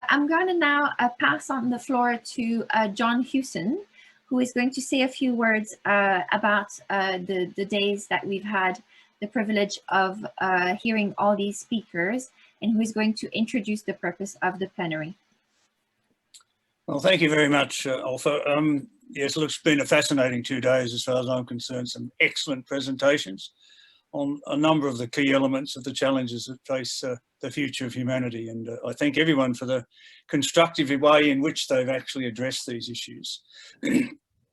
I'm going to now pass on the floor to John Hewson, who is going to say a few words about the days that we've had the privilege of hearing all these speakers, and who is going to introduce the purpose of the plenary. Well, thank you very much, Olfa. Yes, look, it's been a fascinating 2 days as far as I'm concerned. Some excellent presentations on a number of the key elements of the challenges that face the future of humanity. And I thank everyone for the constructive way in which they've actually addressed these issues.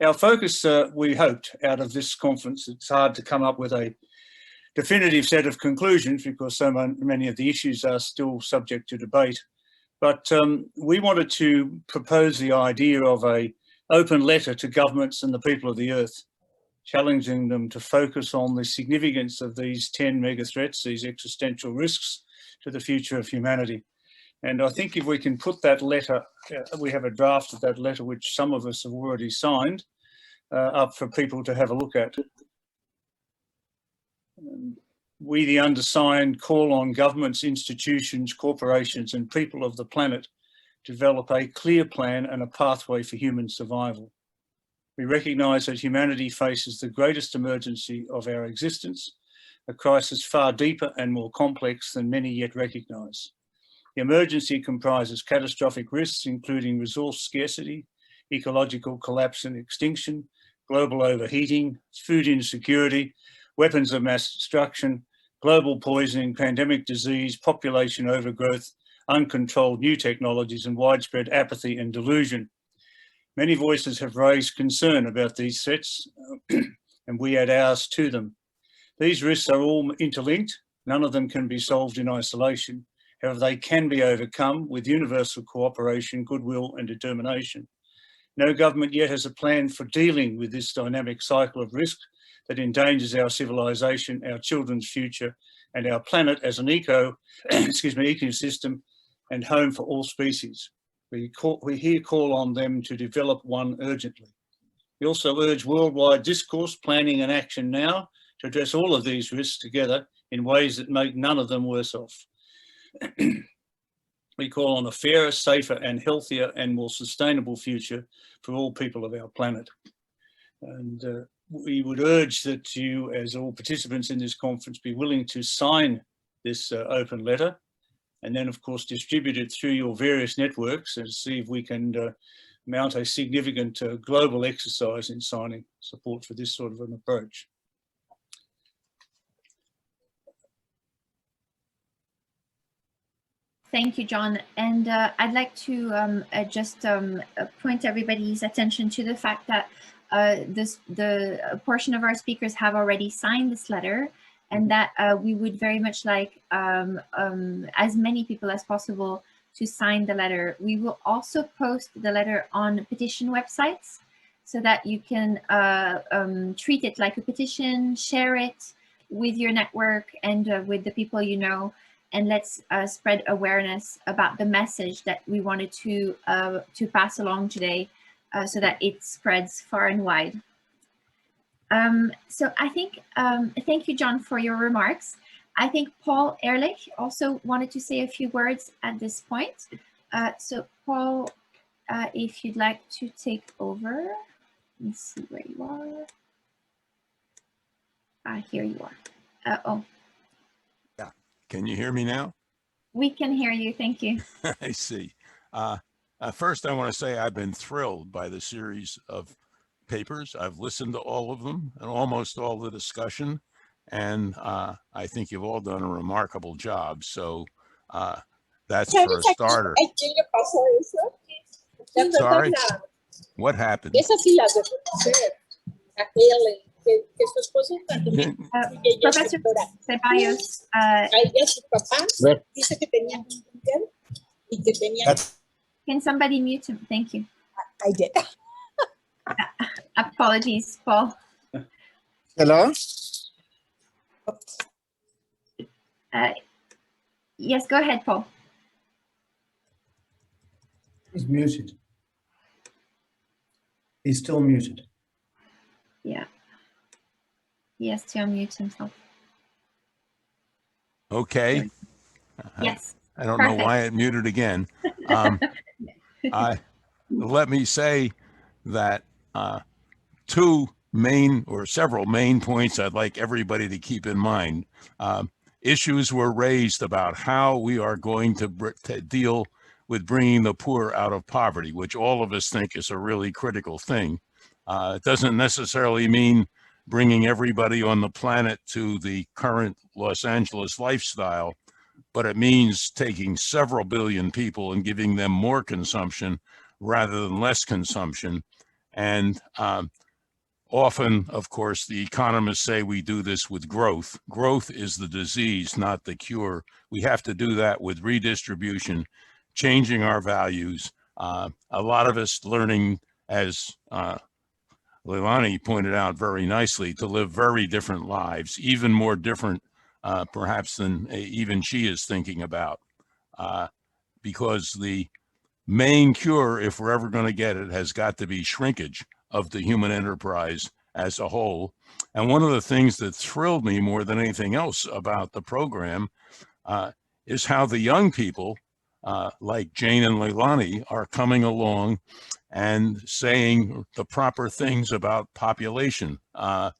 Our focus, we hoped, out of this conference, it's hard to come up with a definitive set of conclusions because so many of the issues are still subject to debate. But we wanted to propose the idea of an open letter to governments and the people of the earth, challenging them to focus on the significance of these 10 mega threats, these existential risks to the future of humanity. And I think if we can put that letter, we have a draft of that letter, which some of us have already signed, up for people to have a look at. We, the undersigned, call on governments, institutions, corporations and people of the planet to develop a clear plan and a pathway for human survival. We recognise that humanity faces the greatest emergency of our existence, a crisis far deeper and more complex than many yet recognise. The emergency comprises catastrophic risks, including resource scarcity, ecological collapse and extinction, global overheating, food insecurity, weapons of mass destruction, global poisoning, pandemic disease, population overgrowth, uncontrolled new technologies, and widespread apathy and delusion. Many voices have raised concern about these threats, and we add ours to them. These risks are all interlinked. None of them can be solved in isolation. However, they can be overcome with universal cooperation, goodwill, and determination. No government yet has a plan for dealing with this dynamic cycle of risk that endangers our civilization, our children's future, and our planet as an ecosystem and home for all species. We here call on them to develop one urgently. We also urge worldwide discourse, planning and action now to address all of these risks together in ways that make none of them worse off. We call on a fairer, safer and healthier and more sustainable future for all people of our planet. And we would urge that you, as all participants in this conference, be willing to sign this open letter and then, of course, distribute it through your various networks and see if we can mount a significant global exercise in signing support for this sort of an approach. Thank you, John. And I'd like to just point everybody's attention to the fact that the portion of our speakers have already signed this letter, and that we would very much like as many people as possible to sign the letter. We will also post the letter on petition websites so that you can treat it like a petition, share it with your network and with the people you know, and let's spread awareness about the message that we wanted to pass along today so that it spreads far and wide. So I think, thank you, John, for your remarks. I think Paul Ehrlich also wanted to say a few words at this point. So Paul, if you'd like to take over, let me see where you are. Here you are. Oh. Yeah, can you hear me now? We can hear you, thank you. I see. First, I want to say I've been thrilled by the series of papers. I've listened to all of them and almost all the discussion, and I think you've all done a remarkable job. So that's for a starter. Sorry, what happened? Professor Ceballos, can somebody mute him? Thank you. I did. Apologies, Paul. Hello? Yes, go ahead, Paul. He's muted. He's still muted. Yeah. He has to unmute himself. Okay. Yes. I don't know why it muted again. Let me say that two main or several main points I'd like everybody to keep in mind. Issues were raised about how we are going to deal with bringing the poor out of poverty, which all of us think is a really critical thing. It doesn't necessarily mean bringing everybody on the planet to the current Los Angeles lifestyle, but it means taking several billion people and giving them more consumption rather than less consumption. And often, of course, the economists say we do this with growth. Growth is the disease, not the cure. We have to do that with redistribution, changing our values. A lot of us learning, as Leilani pointed out very nicely, to live very different lives, even more different perhaps than even she is thinking about. Because the main cure, if we're ever going to get it, has got to be shrinkage of the human enterprise as a whole. And one of the things that thrilled me more than anything else about the program is how the young people, like Jane and Leilani, are coming along and saying the proper things about population. I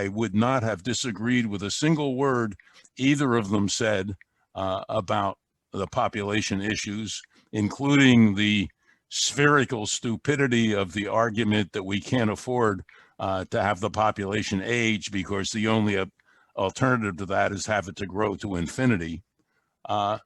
would not have disagreed with a single word either of them said about the population issues, including the spherical stupidity of the argument that we can't afford to have the population age because the only alternative to that is have it to grow to infinity. That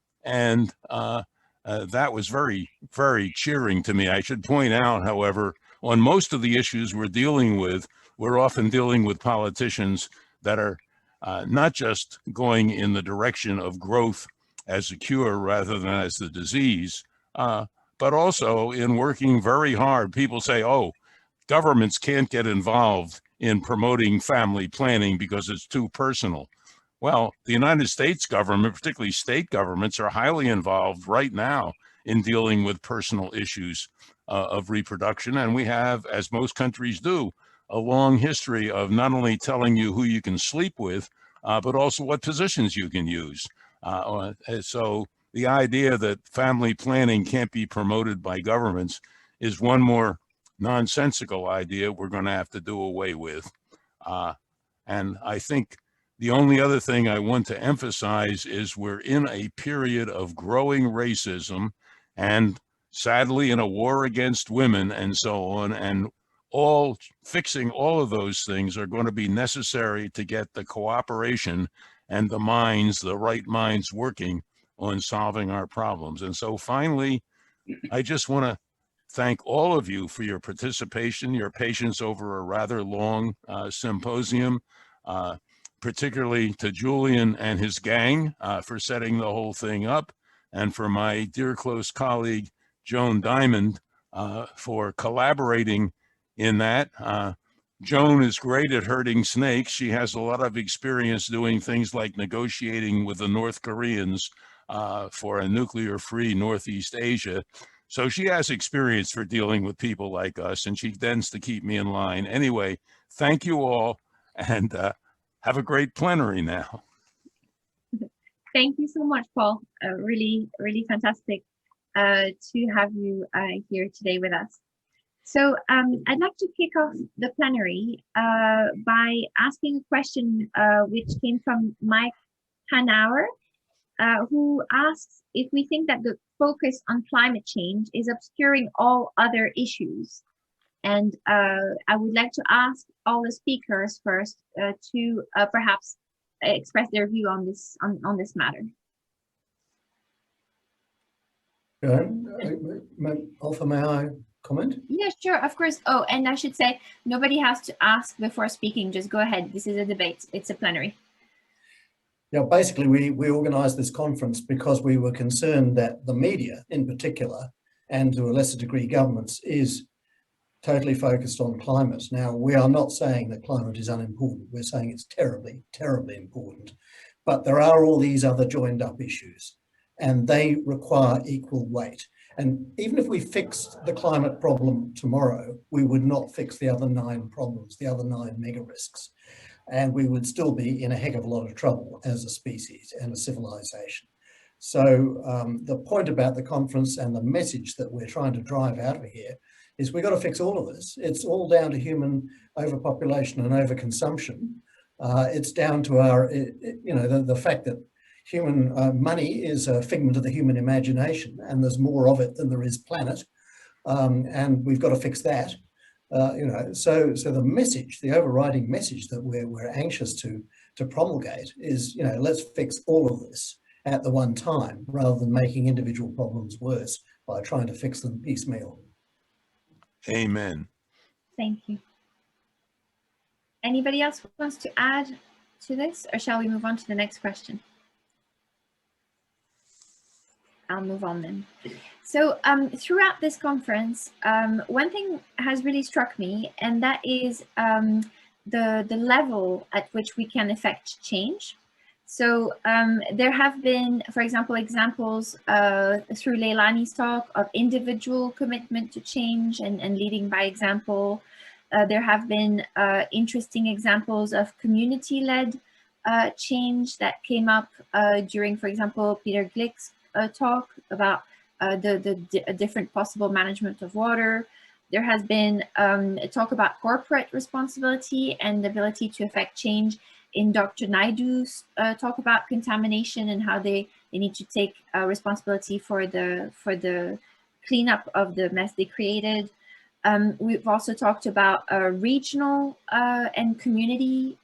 was very, very cheering to me. I should point out, however, on most of the issues we're dealing with, we're often dealing with politicians that are not just going in the direction of growth as a cure rather than as the disease, but also in working very hard. People say, oh, governments can't get involved in promoting family planning because it's too personal. Well, the United States government, particularly state governments, are highly involved right now in dealing with personal issues of reproduction. And we have, as most countries do, a long history of not only telling you who you can sleep with, but also what positions you can use. So the idea that family planning can't be promoted by governments is one more nonsensical idea we're going to have to do away with. And I think the only other thing I want to emphasize is we're in a period of growing racism and sadly in a war against women and so on, and fixing all of those things are going to be necessary to get the cooperation and the right minds working on solving our problems. And so finally, I just want to thank all of you for your participation, your patience over a rather long symposium, particularly to Julian and his gang for setting the whole thing up, and for my dear close colleague, Joan Diamond, for collaborating in that. Joan is great at herding snakes. She has a lot of experience doing things like negotiating with the North Koreans for a nuclear-free Northeast Asia. So she has experience for dealing with people like us, and she tends to keep me in line. Anyway, thank you all, and have a great plenary now. Thank you so much, Paul. Really, really fantastic to have you here today with us. So I'd like to kick off the plenary by asking a question which came from Mike Hanauer, who asks if we think that the focus on climate change is obscuring all other issues. And I would like to ask all the speakers first to perhaps express their view on this matter. Olfa, may I comment? Yeah, sure, of course. Oh, and I should say, nobody has to ask before speaking. Just go ahead. This is a debate. It's a plenary. Yeah, basically, we organised this conference because we were concerned that the media, in particular, and to a lesser degree governments, is totally focused on climate. Now, we are not saying that climate is unimportant. We're saying it's terribly, terribly important. But there are all these other joined up issues, and they require equal weight. And even if we fixed the climate problem tomorrow, we would not fix the other 9 problems, the other 9 mega risks. And we would still be in a heck of a lot of trouble as a species and a civilization. So the point about the conference and the message that we're trying to drive out of here is we've got to fix all of this. It's all down to human overpopulation and overconsumption. It's down to our, the fact that human money is a figment of the human imagination, and there's more of it than there is planet, and we've got to fix that. So the message, the overriding message that we're anxious to promulgate is, let's fix all of this at the one time, rather than making individual problems worse by trying to fix them piecemeal. Amen. Thank you. Anybody else wants to add to this, or shall we move on to the next question? I'll move on then. So throughout this conference, one thing has really struck me, and that is the level at which we can affect change. So there have been, for example, examples through Leilani's talk of individual commitment to change and leading by example. There have been interesting examples of community-led change that came up during, for example, Peter Glick's talk about the different possible management of water. There has been a talk about corporate responsibility and the ability to affect change in Dr. Naidu's talk about contamination and how they need to take responsibility for the cleanup of the mess they created. We've also talked about regional and community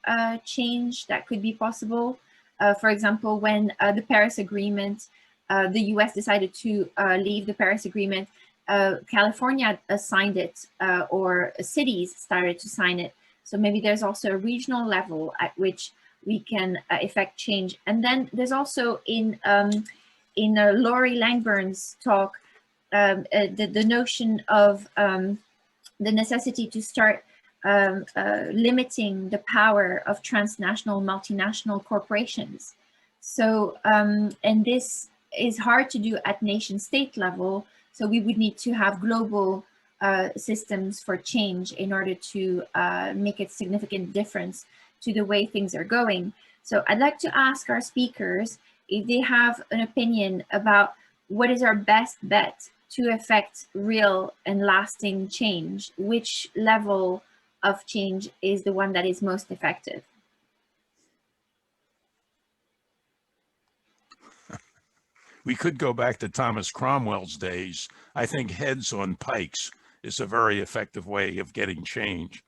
change that could be possible. For example, when the Paris Agreement, the US decided to leave the Paris Agreement, California signed it, or cities started to sign it. So maybe there's also a regional level at which we can effect change. And then there's also in Laurie Langburn's talk, the notion of the necessity to start limiting the power of transnational, multinational corporations. So, and this is hard to do at nation state level. So we would need to have global systems for change in order to make a significant difference to the way things are going. So I'd like to ask our speakers if they have an opinion about what is our best bet to affect real and lasting change. Which level of change is the one that is most effective? We could go back to Thomas Cromwell's days. I think heads on pikes is a very effective way of getting change.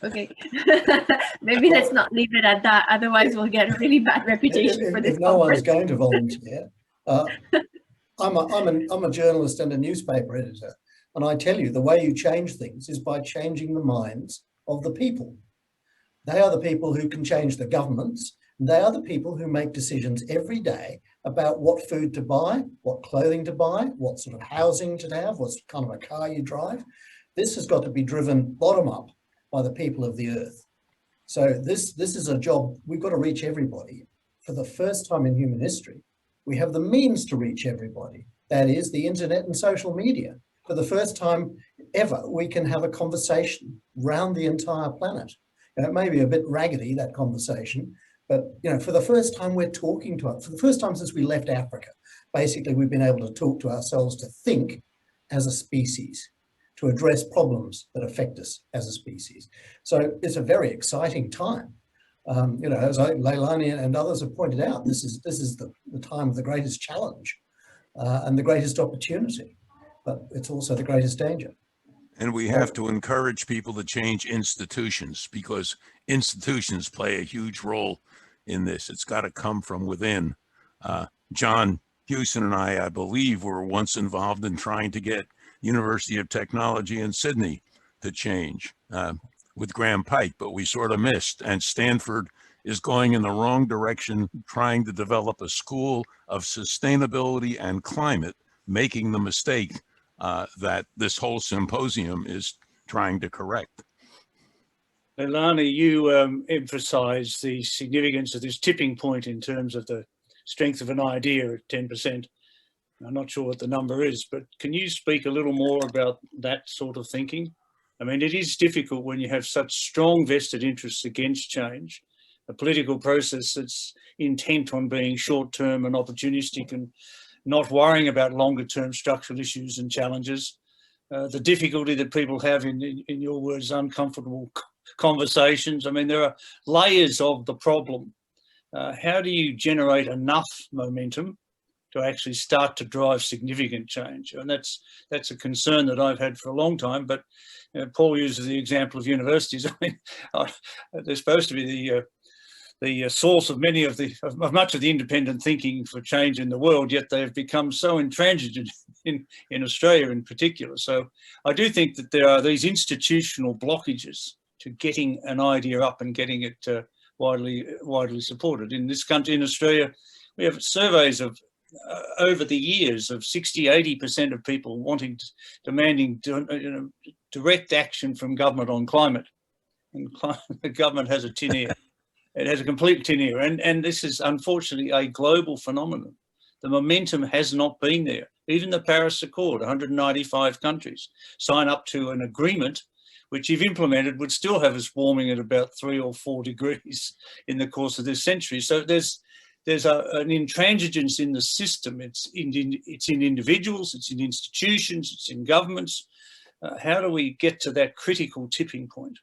Okay, maybe let's not leave it at that. Otherwise, we'll get a really bad reputation for this. If no one's going to volunteer, I'm a journalist and a newspaper editor, and I tell you, the way you change things is by changing the minds of the people. They are the people who can change the governments. They are the people who make decisions every day about what food to buy, what clothing to buy, what sort of housing to have, what kind of a car you drive. This has got to be driven bottom up by the people of the earth. So this is a job, we've got to reach everybody. For the first time in human history, we have the means to reach everybody. That is the internet and social media. For the first time ever, we can have a conversation around the entire planet. It may be a bit raggedy, that conversation, but for the first time we're talking to it. For the first time since we left Africa, basically we've been able to talk to ourselves, to think as a species, to address problems that affect us as a species. So it's a very exciting time. As Leilani and others have pointed out, this is the time of the greatest challenge and the greatest opportunity, but it's also the greatest danger. And we have to encourage people to change institutions, because institutions play a huge role in this. It's got to come from within. John Hewson and I believe, were once involved in trying to get University of Technology in Sydney to change with Graham Pike, but we sort of missed. And Stanford is going in the wrong direction, trying to develop a school of sustainability and climate, making the mistake that this whole symposium is trying to correct. Leilani, you emphasize the significance of this tipping point in terms of the strength of an idea at 10%. I'm not sure what the number is, but can you speak a little more about that sort of thinking I mean, it is difficult when you have such strong vested interests against change, a political process that's intent on being short-term and opportunistic and not worrying about longer-term structural issues and challenges. The difficulty that people have, in your words, uncomfortable conversations. I mean, there are layers of the problem. How do you generate enough momentum to actually start to drive significant change? And that's a concern that I've had for a long time. But Paul uses the example of universities. I mean, they're supposed to be the source of much of the independent thinking for change in the world, yet they've become so intransigent in Australia in particular. So I do think that there are these institutional blockages to getting an idea up and getting it widely supported. In this country, in Australia, we have surveys of over the years of 60–80% of people demanding direct action from government on climate. And the government has a tin ear. It has a complete tin ear. And this is unfortunately a global phenomenon. The momentum has not been there. Even the Paris Accord, 195 countries sign up to an agreement which, if implemented, would still have us warming at about 3 or 4 degrees in the course of this century. So there's an intransigence in the system. It's in individuals, it's in institutions, it's in governments. How do we get to that critical tipping point?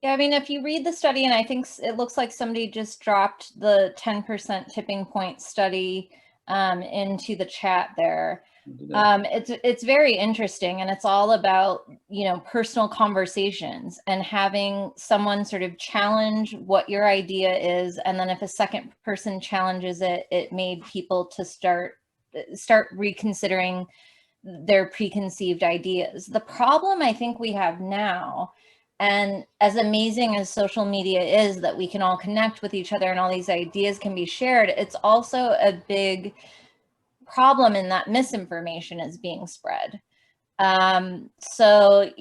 Yeah, I mean, if you read the study, and I think it looks like somebody just dropped the 10% tipping point study into the chat there. It's very interesting, and it's all about, personal conversations and having someone sort of challenge what your idea is, and then if a second person challenges it, it made people to start reconsidering their preconceived ideas. The problem I think we have now, and as amazing as social media is that we can all connect with each other and all these ideas can be shared, it's also a big problem in that misinformation is being spread. So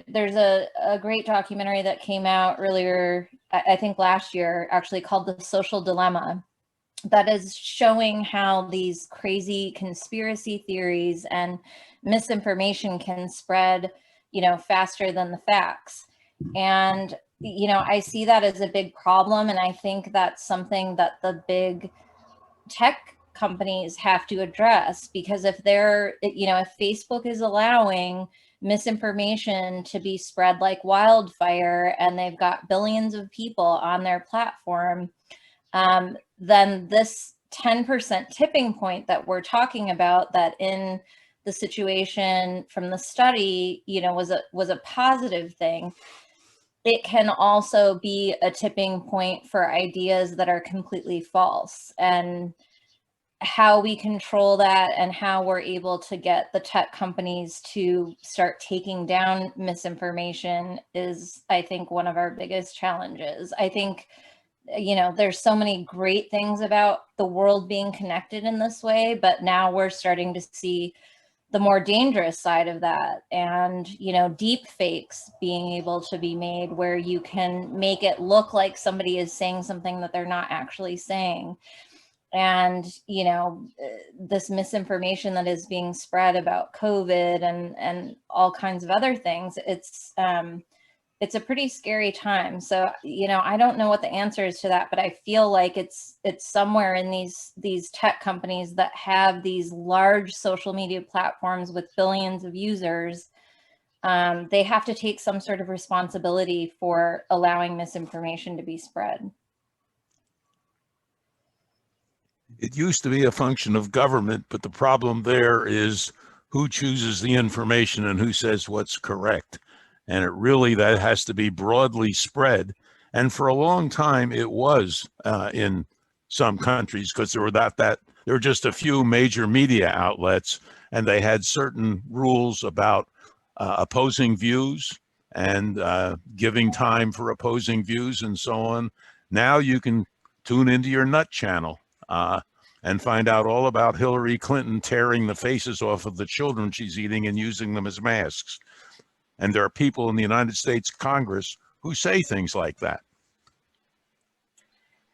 there's a great documentary that came out earlier, I think last year, actually, called The Social Dilemma, that is showing how these crazy conspiracy theories and misinformation can spread, faster than the facts. And, I see that as a big problem. And I think that's something that the big tech companies have to address, because if if Facebook is allowing misinformation to be spread like wildfire and they've got billions of people on their platform, then this 10% tipping point that we're talking about, that in the situation from the study, was a positive thing, it can also be a tipping point for ideas that are completely false. And how we control that and how we're able to get the tech companies to start taking down misinformation is, I think, one of our biggest challenges. I think, there's so many great things about the world being connected in this way, but now we're starting to see the more dangerous side of that, and deep fakes being able to be made where you can make it look like somebody is saying something that they're not actually saying. And this misinformation that is being spread about COVID and all kinds of other things, it's a pretty scary time. So I don't know what the answer is to that, but I feel like it's somewhere in these tech companies that have these large social media platforms with billions of users. They have to take some sort of responsibility for allowing misinformation to be spread. It used to be a function of government, but the problem there is who chooses the information and who says what's correct. And it really, that has to be broadly spread. And for a long time, it was in some countries, because there were just a few major media outlets, and they had certain rules about opposing views and giving time for opposing views and so on. Now you can tune into your nut channel and find out all about Hillary Clinton tearing the faces off of the children she's eating and using them as masks. And there are people in the United States Congress who say things like that.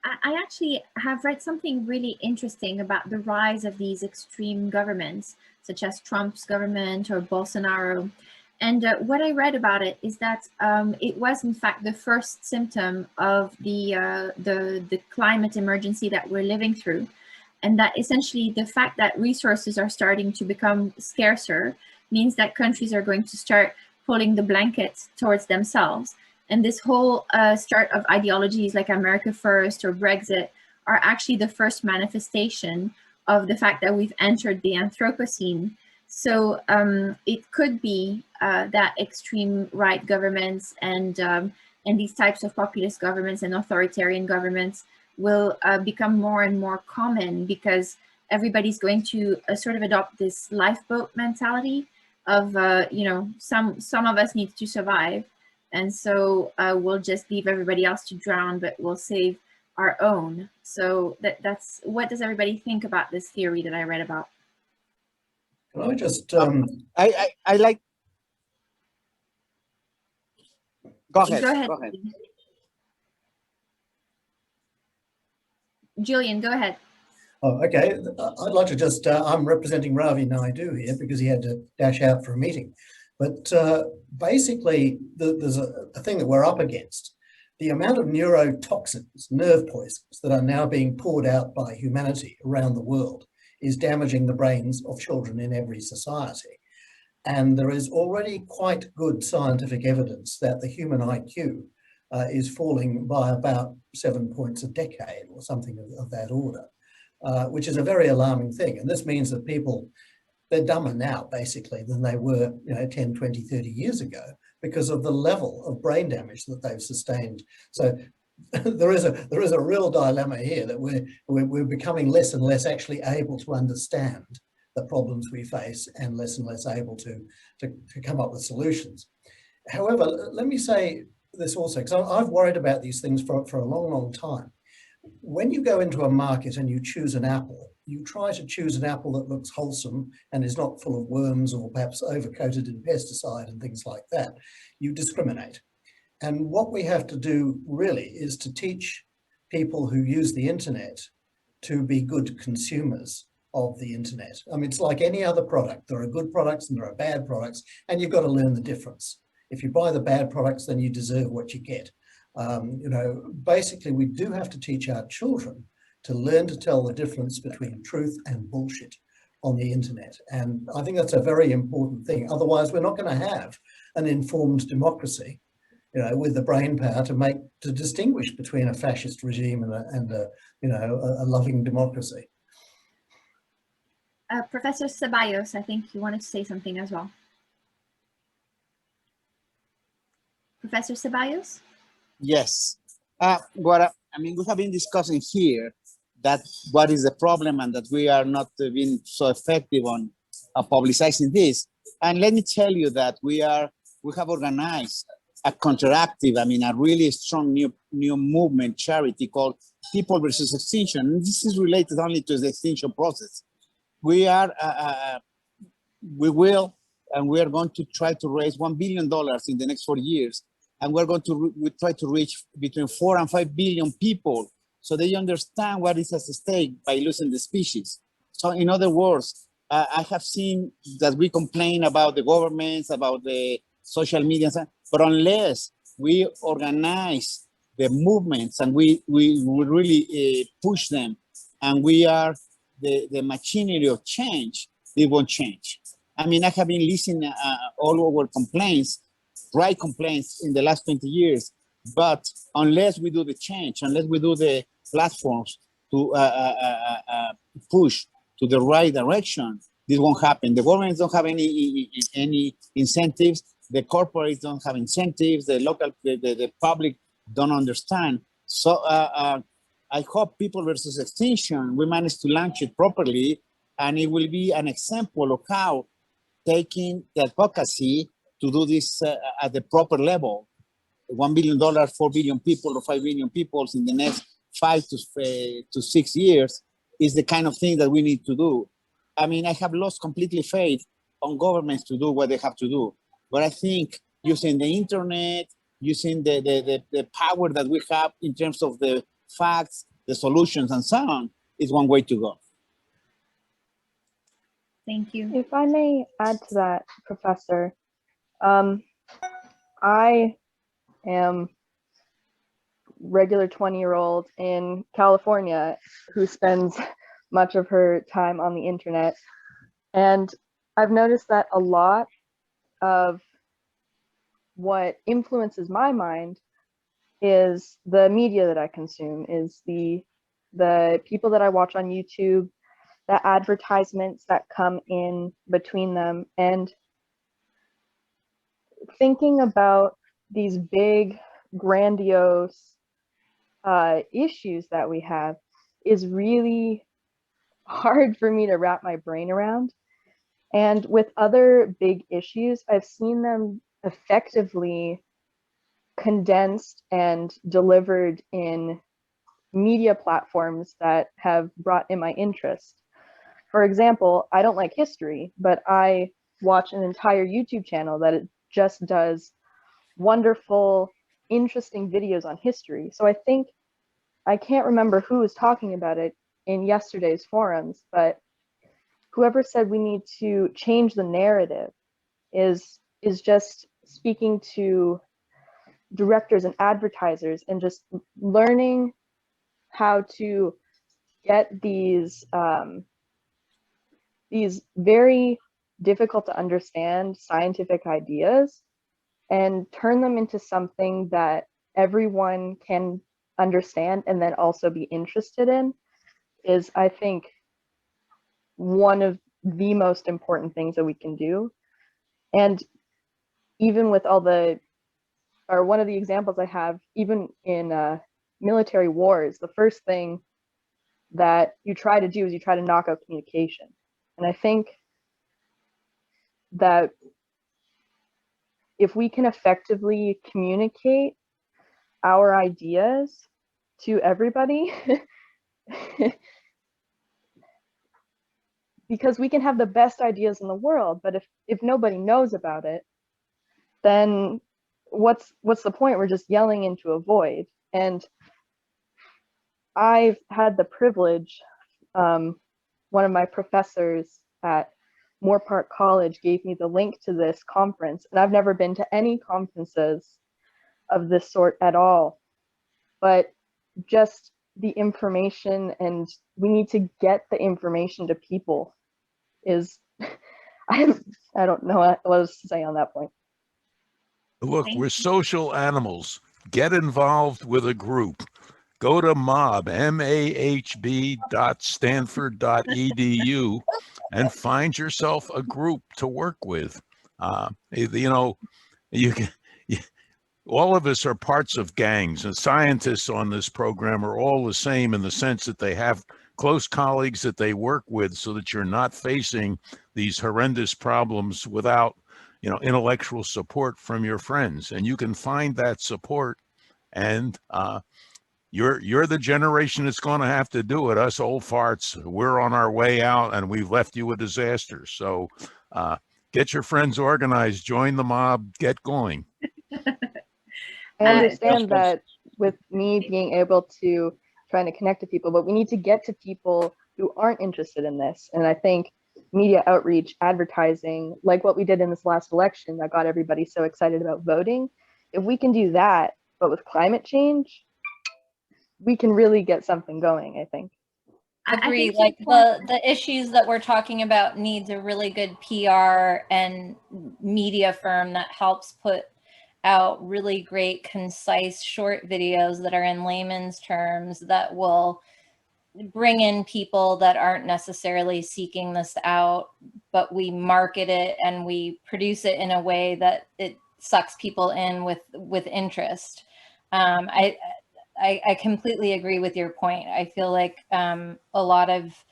I actually have read something really interesting about the rise of these extreme governments, such as Trump's government or Bolsonaro. And what I read about it is that it was in fact the first symptom of the climate emergency that we're living through, and that essentially the fact that resources are starting to become scarcer means that countries are going to start pulling the blankets towards themselves. And this whole start of ideologies like America First or Brexit are actually the first manifestation of the fact that we've entered the Anthropocene. So it could be that extreme right governments and these types of populist governments and authoritarian governments will become more and more common, because everybody's going to sort of adopt this lifeboat mentality of, you know, some of us need to survive. And so we'll just leave everybody else to drown, but we'll save our own. So that's, what does everybody think about this theory that I read about? Can I just, I like. Go ahead. Go ahead. Go ahead. Julian, go ahead. oh, okay. I'd like to just, I'm representing Ravi Naidu here because he had to dash out for a meeting. But basically, there's a thing that we're up against. The amount of neurotoxins, nerve poisons that are now being poured out by humanity around the world is damaging the brains of children in every society. And there is already quite good scientific evidence that the human IQ is falling by about 7 points a decade or something of that order, which is a very alarming thing. And this means that people, they're dumber now, basically, than they were, 10, 20, 30 years ago because of the level of brain damage that they've sustained. So there is a real dilemma here that we're becoming less and less actually able to understand the problems we face and less able to come up with solutions. However, let me say this also, because I've worried about these things for a long, long time. When you go into a market and you choose an apple, you try to choose an apple that looks wholesome and is not full of worms or perhaps overcoated in pesticide and things like that. You discriminate. And what we have to do really is to teach people who use the internet to be good consumers of the internet. I mean, it's like any other product. There are good products and there are bad products, and you've got to learn the difference. If you buy the bad products, then you deserve what you get. Basically, we do have to teach our children to learn to tell the difference between truth and bullshit on the internet. And I think that's a very important thing. Otherwise, we're not going to have an informed democracy, with the brain power to distinguish between a fascist regime and a loving democracy. Professor Ceballos, I think you wanted to say something as well. Professor Ceballos? Yes. We have been discussing here that what is the problem and that we are not being so effective on publicizing this. And let me tell you that we have organized a counteractive, a really strong new movement charity called People versus Extinction. And this is related only to the extinction process. We are going to try to raise $1 billion in the next 4 years. And we're going to try to reach between 4 and 5 billion people so they understand what is at stake by losing the species. So in other words, I have seen that we complain about the governments, about the social media, but unless we organize the movements and we really push them and we are the machinery of change, it won't change. I have been listening all our complaints, right complaints in the last 20 years, but unless we do the change, unless we do the platforms to push to the right direction, this won't happen. The governments don't have any incentives. The corporates don't have incentives. The public don't understand. So I hope People versus Extinction, we manage to launch it properly, and it will be an example of how taking the advocacy to do this at the proper level, $1 billion, 4 billion people or 5 billion people in the next 5 to 6 years is the kind of thing that we need to do. I have lost completely faith on governments to do what they have to do. But I think using the internet, using the power that we have in terms of the facts, the solutions, and so on, is one way to go. Thank you. If I may add to that, Professor, I am regular 20-year-old in California who spends much of her time on the internet. And I've noticed that a lot of what influences my mind is the media that I consume, is the people that I watch on YouTube, the advertisements that come in between them, and thinking about these big, grandiose issues that we have is really hard for me to wrap my brain around. And with other big issues, I've seen them effectively condensed and delivered in media platforms that have brought in my interest. For example, I don't like history, but I watch an entire YouTube channel that it just does wonderful, interesting videos on history. So I think, I can't remember who was talking about it in yesterday's forums, but whoever said we need to change the narrative is just speaking to directors and advertisers and just learning how to get these very difficult to understand scientific ideas and turn them into something that everyone can understand and then also be interested in is, I think, one of the most important things that we can do. And even with all the, or one of the examples I have, even in military wars, the first thing that you try to do is you try to knock out communication. And I think that if we can effectively communicate our ideas to everybody, because we can have the best ideas in the world, but if nobody knows about it, then what's the point? We're just yelling into a void. And I've had the privilege, one of my professors at Moore Park College gave me the link to this conference, and I've never been to any conferences of this sort at all, but just the information, and we need to get the information to people is, I don't know what else to say on that point. Look, we're social animals. Get involved with a group. Go to mahb.stanford.edu and find yourself a group to work with. You know, all of us are parts of gangs, and scientists on this program are all the same in the sense that they have close colleagues that they work with, so that you're not facing these horrendous problems without, you know, intellectual support from your friends. And you can find that support, and you're the generation that's going to have to do it. Us old farts, we're on our way out, and we've left you a disaster. So get your friends organized, join the mob, get going. I understand that with me being able to trying to connect to people, but we need to get to people who aren't interested in this. And I think media outreach, advertising, like what we did in this last election that got everybody so excited about voting, if we can do that, but with climate change, we can really get something going, I think. Agree. Like the issues that we're talking about needs a really good PR and media firm that helps put out really great, concise, short videos that are in layman's terms that will bring in people that aren't necessarily seeking this out, but we market it and we produce it in a way that it sucks people in with interest. I completely agree with your point. I feel like a lot of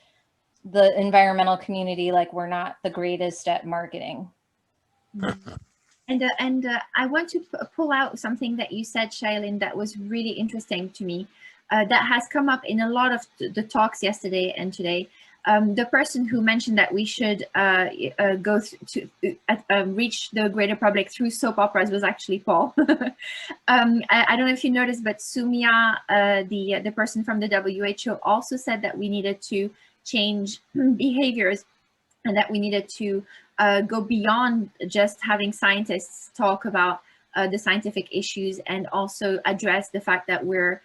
the environmental community, like, we're not the greatest at marketing. And I want to pull out something that you said, Shailene, that was really interesting to me, that has come up in a lot of the talks yesterday and today. The person who mentioned that we should go to reach the greater public through soap operas was actually Paul. I don't know if you noticed, but Sumia, the person from the WHO, also said that we needed to change behaviors and that we needed to go beyond just having scientists talk about the scientific issues, and also address the fact that we're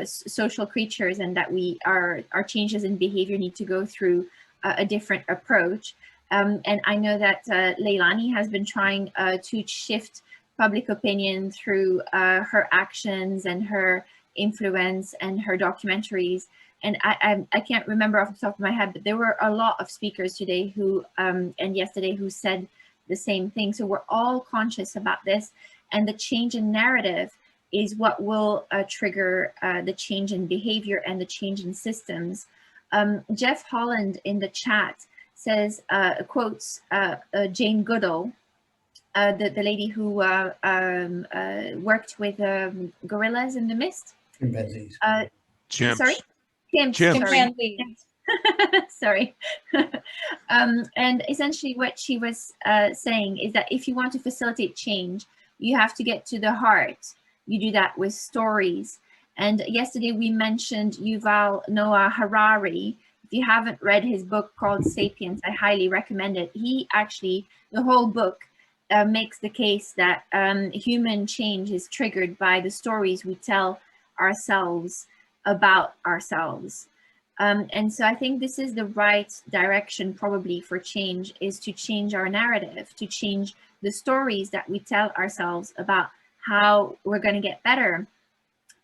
social creatures, and that our changes in behavior need to go through a different approach. And I know that Leilani has been trying to shift public opinion through her actions and her influence and her documentaries. And I can't remember off the top of my head, but there were a lot of speakers today who and yesterday who said the same thing. So we're all conscious about this, and the change in narrative is what will trigger the change in behavior and the change in systems. Jeff Holland in the chat says, quotes Jane Goodall, the lady who worked with gorillas in the mist. Chimpanzees. Chimps. Sorry? Chimpanzees. Sorry. And essentially what she was saying is that if you want to facilitate change, you have to get to the heart. You do that with stories. And yesterday we mentioned Yuval Noah Harari. If you haven't read his book called Sapiens, I highly recommend it. He actually, the whole book makes the case that human change is triggered by the stories we tell ourselves about ourselves. And so I think this is the right direction probably for change, is to change our narrative, to change the stories that we tell ourselves about how we're going to get better.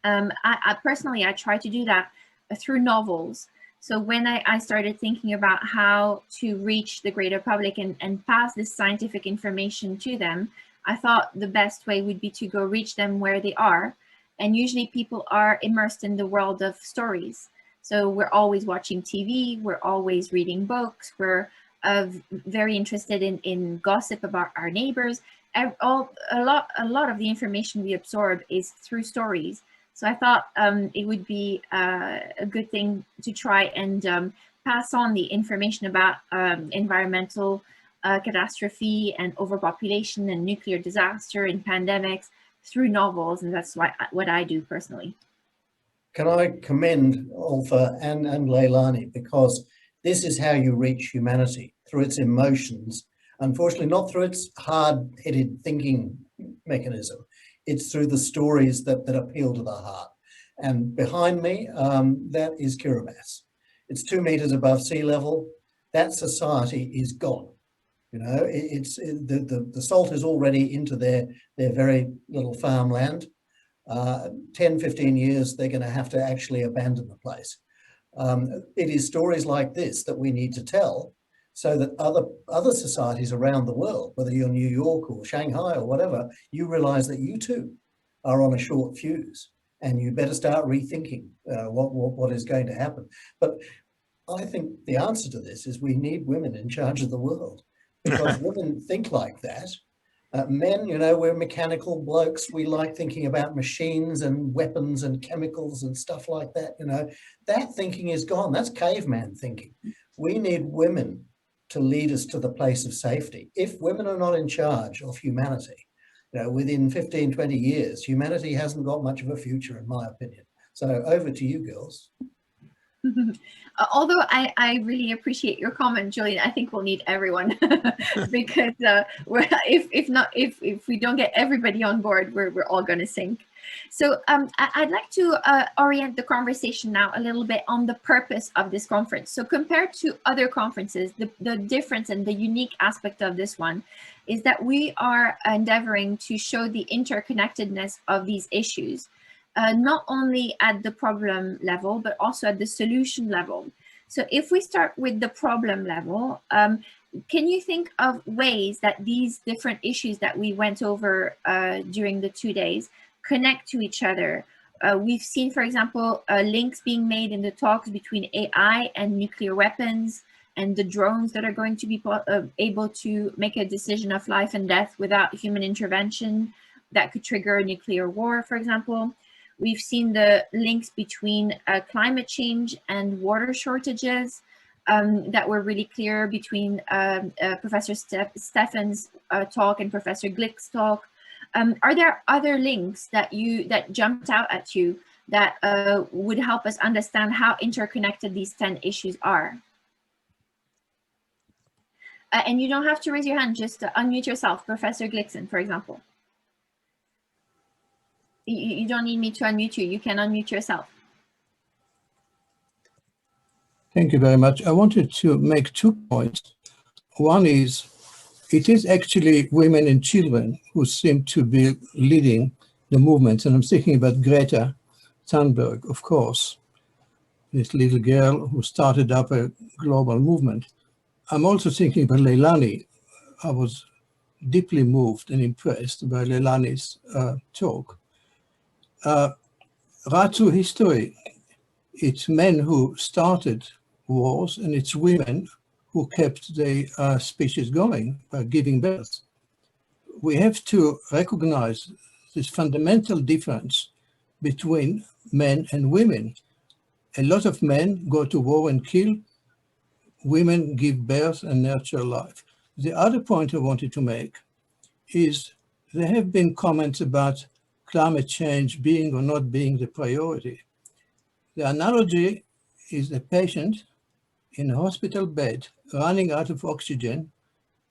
I personally try to do that through novels. So when I started thinking about how to reach the greater public and pass this scientific information to them, I thought the best way would be to go reach them where they are. And usually people are immersed in the world of stories. So we're always watching TV, we're always reading books, we're very interested in gossip about our neighbors. A lot of the information we absorb is through stories. So I thought it would be a good thing to try and pass on the information about environmental catastrophe and overpopulation and nuclear disaster and pandemics through novels, and that's what I do personally. Can I commend Olfa and Leilani, because this is how you reach humanity, through its emotions. Unfortunately, not through its hard-headed thinking mechanism. It's through the stories that appeal to the heart. And behind me, that is Kiribati. It's 2 meters above sea level. That society is gone. You know, the salt is already into their very little farmland. 10, 15 years, they're going to have to actually abandon the place. It is stories like this that we need to tell, so that other societies around the world, whether you're New York or Shanghai or whatever, you realize that you too are on a short fuse, and you better start rethinking what is going to happen. But I think the answer to this is we need women in charge of the world, because women think like that. Men, you know, we're mechanical blokes. We like thinking about machines and weapons and chemicals and stuff like that. You know, that thinking is gone. That's caveman thinking. We need women to lead us to the place of safety. If women are not in charge of humanity, you know, within 15, 20 years, humanity hasn't got much of a future, in my opinion. So over to you, girls. Although I really appreciate your comment, Julian, I think we'll need everyone because if we don't get everybody on board, we're all going to sink. So I'd like to orient the conversation now a little bit on the purpose of this conference. So compared to other conferences, the difference and the unique aspect of this one is that we are endeavoring to show the interconnectedness of these issues. Not only at the problem level, but also at the solution level. So if we start with the problem level, can you think of ways that these different issues that we went over during the 2 days connect to each other? We've seen, for example, links being made in the talks between AI and nuclear weapons, and the drones that are going to be able to make a decision of life and death without human intervention that could trigger a nuclear war, for example. We've seen the links between climate change and water shortages that were really clear between Professor Stephan's talk and Professor Glick's talk. Are there other links that jumped out at you that would help us understand how interconnected these 10 issues are? And you don't have to raise your hand, just unmute yourself. Professor Glickson, for example. You don't need me to unmute you. You can unmute yourself. Thank you very much. I wanted to make 2 points. One is, it is actually women and children who seem to be leading the movements. And I'm thinking about Greta Thunberg, of course, this little girl who started up a global movement. I'm also thinking about Leilani. I was deeply moved and impressed by Leilani's talk. Right through history, it's men who started wars and it's women who kept the species going by giving birth. We have to recognize this fundamental difference between men and women. A lot of men go to war and kill. Women give birth and nurture life. The other point I wanted to make is there have been comments about climate change being or not being the priority. The analogy is a patient in a hospital bed running out of oxygen,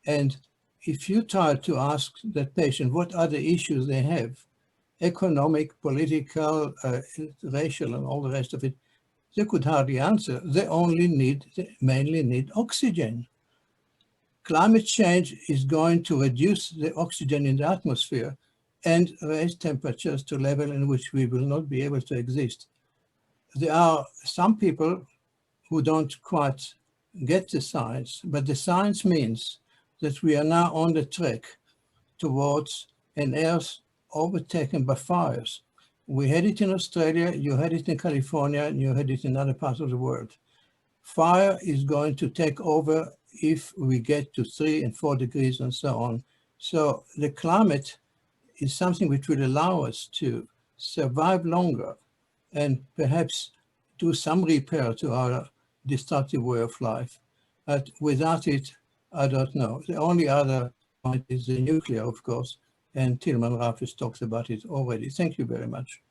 and if you try to ask that patient what other issues they have, economic, political, racial, and all the rest of it, they could hardly answer. They mainly need oxygen. Climate change is going to reduce the oxygen in the atmosphere and raise temperatures to a level in which we will not be able to exist. There are some people who don't quite get the science, but the science means that we are now on the track towards an Earth overtaken by fires. We had it in Australia, you had it in California, and you had it in other parts of the world. Fire is going to take over if we get to 3 and 4 degrees and so on. So the climate is something which will allow us to survive longer and perhaps do some repair to our destructive way of life. But without it, I don't know. The only other point is the nuclear, of course, and Tilman Rafis talks about it already. Thank you very much.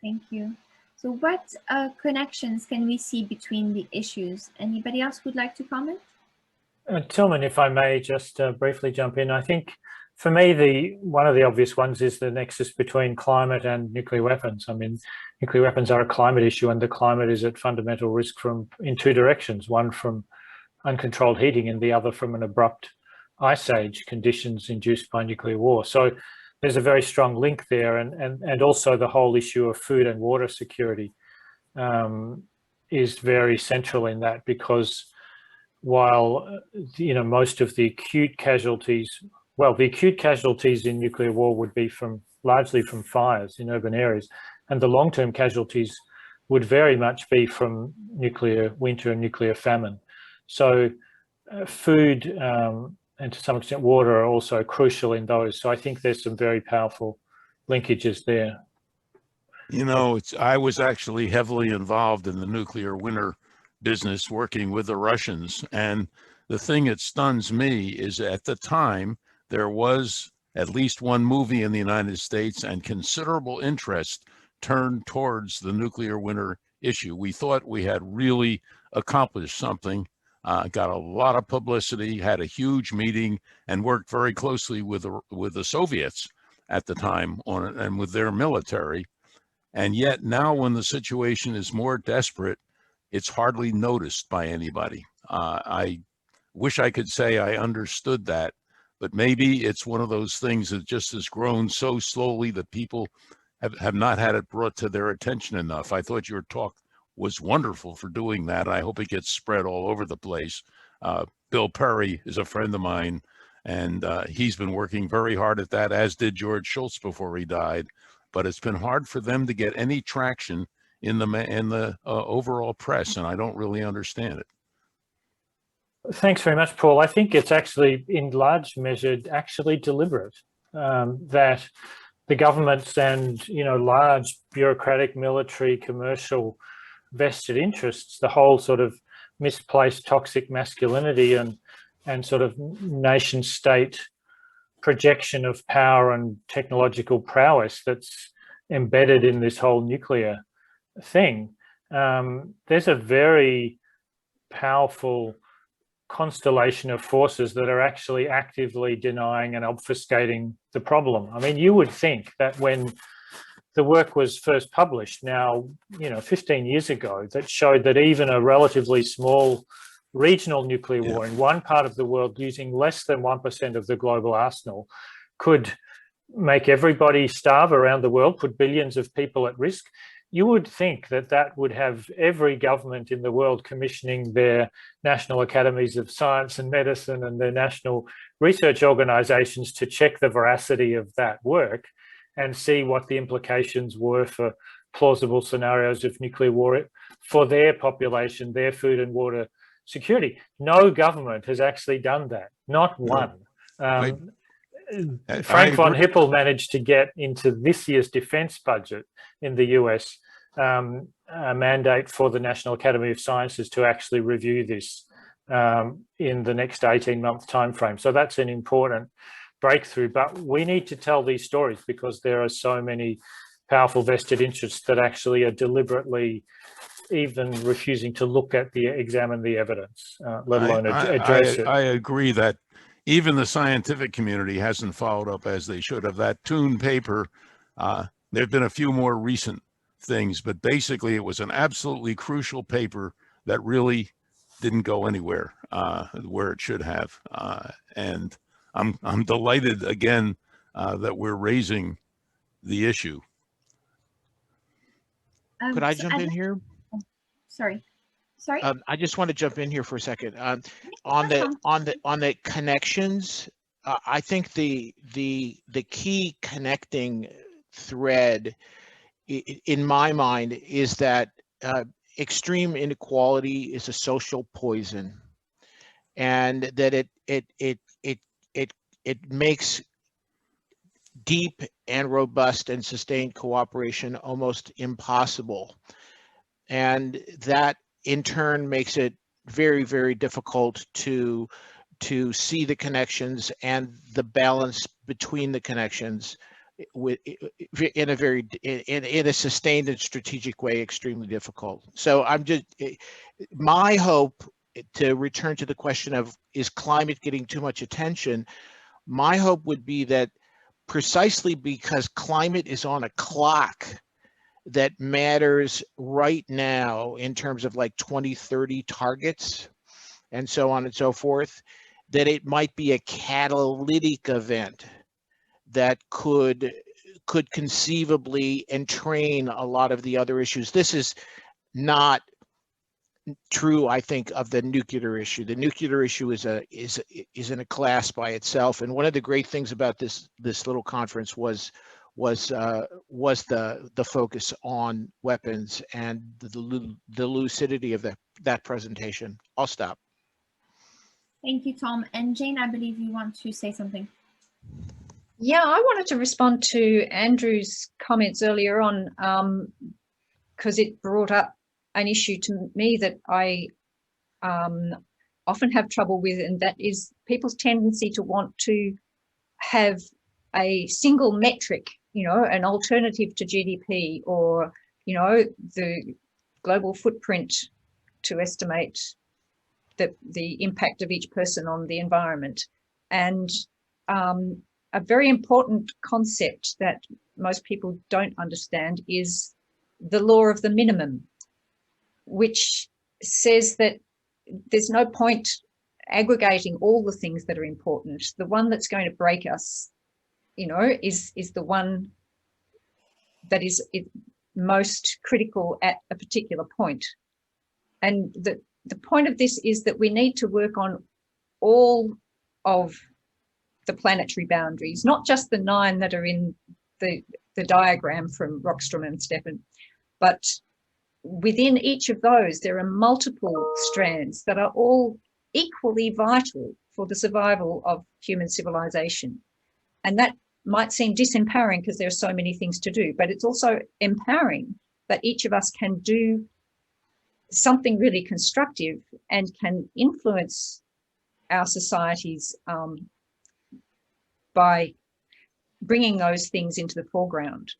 Thank you. So what connections can we see between the issues? Anybody else would like to comment? Tilman, if I may just briefly jump in. I think for me, one of the obvious ones is the nexus between climate and nuclear weapons. I mean, nuclear weapons are a climate issue, and the climate is at fundamental risk in 2 directions, one from uncontrolled heating and the other from an abrupt ice age conditions induced by nuclear war. So there's a very strong link there, and also the whole issue of food and water security is very central in that, because while most of the acute casualties, the acute casualties in nuclear war would be largely from fires in urban areas, and the long-term casualties would very much be from nuclear winter and nuclear famine. So food and to some extent water are also crucial in those. So I think there's some very powerful linkages there. I was actually heavily involved in the nuclear winter business, working with the Russians. And the thing that stuns me is at the time, there was at least one movie in the United States and considerable interest turned towards the nuclear winter issue. We thought we had really accomplished something, got a lot of publicity, had a huge meeting, and worked very closely with the Soviets at the time on it and with their military. And yet now, when the situation is more desperate, it's hardly noticed by anybody. I wish I could say I understood that, but maybe it's one of those things that just has grown so slowly that people have not had it brought to their attention enough. I thought your talk was wonderful for doing that. I hope it gets spread all over the place. Bill Perry is a friend of mine, and he's been working very hard at that, as did George Shultz before he died. But it's been hard for them to get any traction in the overall press, and I don't really understand it. Thanks very much, Paul. I think it's actually, in large measure, actually deliberate, that the governments and large bureaucratic, military, commercial vested interests, the whole sort of misplaced toxic masculinity and sort of nation state projection of power and technological prowess that's embedded in this whole nuclear thing. There's a very powerful constellation of forces that are actually actively denying and obfuscating the problem. I mean, you would think that when the work was first published now, 15 years ago, that showed that even a relatively small regional nuclear war in one part of the world using less than 1% of the global arsenal could make everybody starve around the world, put billions of people at risk. You would think that that would have every government in the world commissioning their national academies of science and medicine and their national research organizations to check the veracity of that work and see what the implications were for plausible scenarios of nuclear war for their population, their food and water security. No government has actually done that, not one. Frank von Hippel managed to get into this year's defense budget in the US a mandate for the National Academy of Sciences to actually review this in the next 18-month timeframe. So that's an important breakthrough, but we need to tell these stories because there are so many powerful vested interests that actually are deliberately even refusing to look at examine the evidence, let alone address it. I agree that even the scientific community hasn't followed up as they should have. That Toon paper, there have been a few more recent things, but basically it was an absolutely crucial paper that really didn't go anywhere where it should have. And I'm delighted again that we're raising the issue. Could I jump in here? Sorry. I just want to jump in here for a second. On the connections, I think the key connecting thread in my mind is that extreme inequality is a social poison, and that it makes deep and robust and sustained cooperation almost impossible, and that in turn makes it very, very difficult to see the connections and the balance between the connections in a sustained and strategic way, extremely difficult. So my hope, to return to the question of, is climate getting too much attention? My hope would be that precisely because climate is on a clock that matters right now in terms of like 2030 targets and so on and so forth, that it might be a catalytic event that could conceivably entrain a lot of the other issues. This is not true, I think, of the nuclear issue. The nuclear issue is in a class by itself. And one of the great things about this little conference was the focus on weapons and the lucidity of that presentation. I'll stop. Thank you, Tom. And Jane, I believe you want to say something. Yeah, I wanted to respond to Andrew's comments earlier on, because it brought up an issue to me that I often have trouble with, and that is people's tendency to want to have a single metric, an alternative to GDP, or, the global footprint to estimate the impact of each person on the environment. And a very important concept that most people don't understand is the law of the minimum, which says that there's no point aggregating all the things that are important. The one that's going to break us, is the one that is most critical at a particular point. And the point of this is that we need to work on all of the planetary boundaries, not just the 9 that are in the diagram from Rockstrom and Steffen, but within each of those, there are multiple strands that are all equally vital for the survival of human civilization. And that might seem disempowering because there are so many things to do, but it's also empowering that each of us can do something really constructive and can influence our societies by bringing those things into the foreground.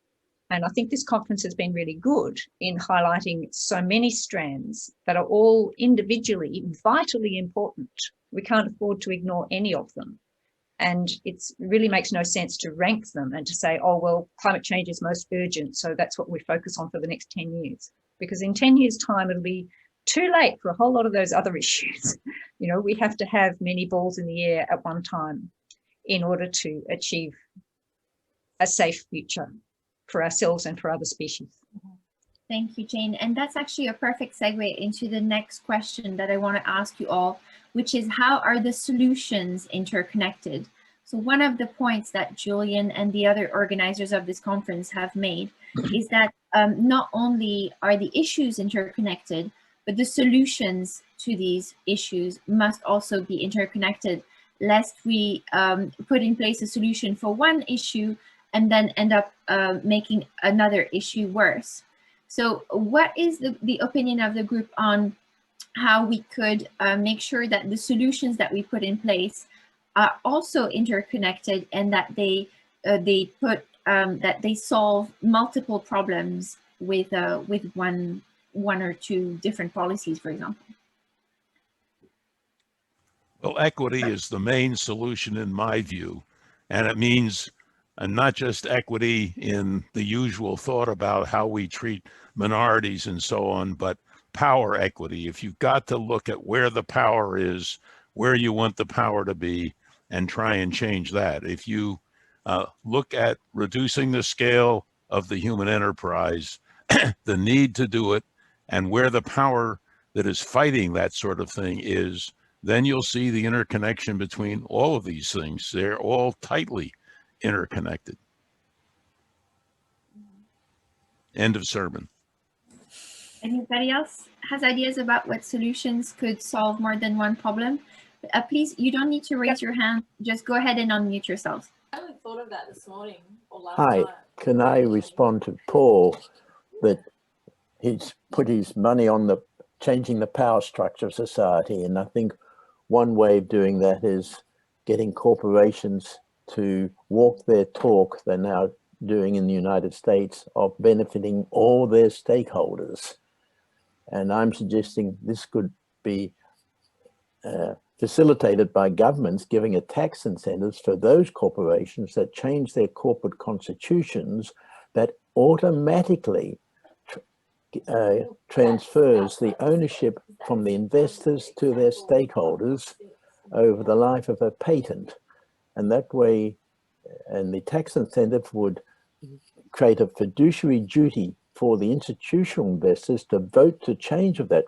And I think this conference has been really good in highlighting so many strands that are all individually vitally important We can't afford to ignore any of them. And it really makes no sense to rank them and to say, oh, well, climate change is most urgent, so that's what we focus on for the next 10 years. Because in 10 years' time, it'll be too late for a whole lot of those other issues. You know, we have to have many balls in the air at one time in order to achieve a safe future for ourselves and for other species. Thank you, Jane. And that's actually a perfect segue into the next question that I want to ask you all, which is, how are the solutions interconnected? So one of the points that Julian and the other organizers of this conference have made is that not only are the issues interconnected, but the solutions to these issues must also be interconnected, lest we put in place a solution for one issue and then end up making another issue worse. So what is the opinion of the group on how we could make sure that the solutions that we put in place are also interconnected, and that they solve multiple problems with one or two different policies, for example? Well, equity is the main solution in my view, and it means not just equity in the usual thought about how we treat minorities and so on, but power equity. If you've got to look at where the power is, where you want the power to be, and try and change that. If you look at reducing the scale of the human enterprise, the need to do it, and where the power that is fighting that sort of thing is, then you'll see the interconnection between all of these things. They're all tightly interconnected. End of sermon. Anybody else has ideas about what solutions could solve more than one problem? Please, you don't need to raise your hand. Just go ahead and unmute yourselves. I only thought of that this morning or last Hi, night. can I respond to Paul that he's put his money on the changing the power structure of society, and I think one way of doing that is getting corporations to walk their talk they're now doing in the United States of benefiting all their stakeholders. And I'm suggesting this could be facilitated by governments giving a tax incentives for those corporations that change their corporate constitutions that automatically transfers the ownership from the investors to their stakeholders over the life of a patent. And that way, and the tax incentive would create a fiduciary duty for the institutional investors to vote to change of that